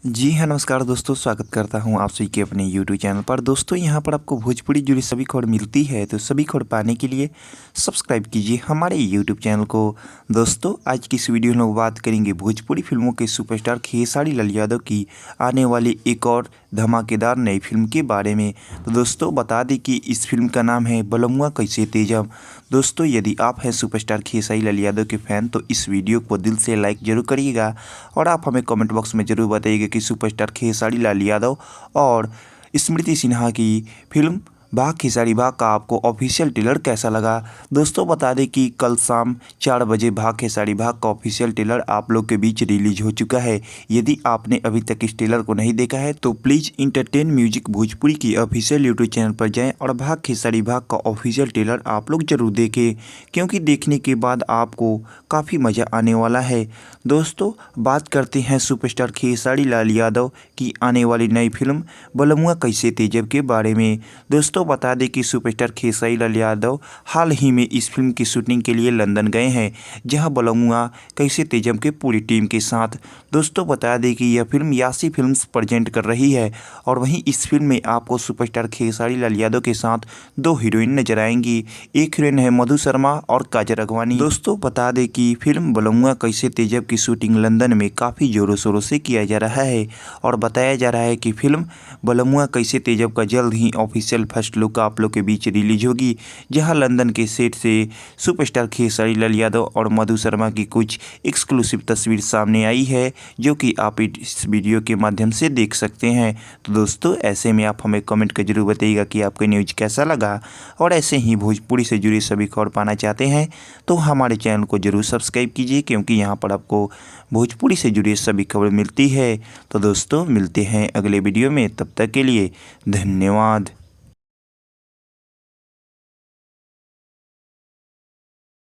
जी हाँ, नमस्कार दोस्तों, स्वागत करता हूँ आप सभी के अपने यूट्यूब चैनल पर। दोस्तों यहाँ पर आपको भोजपुरी जुड़ी सभी खबर मिलती है, तो सभी खबर पाने के लिए सब्सक्राइब कीजिए हमारे यूट्यूब चैनल को। दोस्तों आज की इस वीडियो में लोग बात करेंगे भोजपुरी फिल्मों के सुपरस्टार खेसारी लाल यादव की आने वाली एक और धमाकेदार नई फिल्म के बारे में। तो दोस्तों बता दें कि इस फिल्म का नाम है बलमुआ कैसे तेजम। दोस्तों यदि आप हैं सुपरस्टार खेसारी लाल यादव के फैन तो इस वीडियो को दिल से लाइक जरूर करिएगा और आप हमें कमेंट बॉक्स में ज़रूर बताइएगा कि सुपरस्टार खेसारी लाल यादव और स्मृति सिन्हा की फिल्म भाग खेसारी भाग का आपको ऑफिशियल ट्रेलर कैसा लगा। दोस्तों बता दें कि कल शाम 4 बजे भाग खेसारी भाग का ऑफिशियल ट्रेलर आप लोग के बीच रिलीज हो चुका है। यदि आपने अभी तक इस ट्रेलर को नहीं देखा है तो प्लीज़ इंटरटेन म्यूजिक भोजपुरी की ऑफिशियल यूट्यूब चैनल पर जाएं और भाग खेसारी भाग का ऑफिशियल ट्रेलर आप लोग जरूर देखें, क्योंकि देखने के बाद आपको काफ़ी मज़ा आने वाला है। दोस्तों बात करते हैं सुपरस्टार खेसारी लाल यादव की आने वाली नई फिल्म बलमुआ कैसे तेजब के बारे में। दोस्तों बता दें कि सुपरस्टार खेसारी लाल यादव हाल ही में इस फिल्म की शूटिंग के लिए लंदन गए हैं, जहां बलमुआ कैसे तेजब के पूरी टीम के साथ। दोस्तों बता दें कि यह फिल्म यासी फिल्म्स प्रेजेंट कर रही है और वहीं इस फिल्म में आपको सुपरस्टार खेसारी लाल यादव के साथ 2 हीरोइन नजर आएंगी। एक हीरोइन है मधु शर्मा और काजल अगवानी। दोस्तों बता दें कि फिल्म बलमुआ कैसे तेजब की शूटिंग लंदन में काफ़ी जोरों शोरों से किया जा रहा है और बताया जा रहा है कि फिल्म बलमुआ कैसे तेजब का जल्द ही ऑफिशियल फर्स्ट लुक आप लोग के बीच रिलीज होगी, जहां लंदन के सेट से सुपरस्टार खेसारी लाल यादव और मधु शर्मा की कुछ एक्सक्लूसिव तस्वीर सामने आई है, जो कि आप इस वीडियो के माध्यम से देख सकते हैं। तो दोस्तों ऐसे में आप हमें कमेंट कर जरूर बताइएगा कि आपको न्यूज़ कैसा लगा और ऐसे ही भोजपुरी से जुड़ी सभी खबर पाना चाहते हैं तो हमारे चैनल को जरूर सब्सक्राइब कीजिए, क्योंकि यहाँ पर आपको भोजपुरी से जुड़ी सभी खबर मिलती है। तो दोस्तों मिलते हैं अगले वीडियो में, तब तक के लिए धन्यवाद।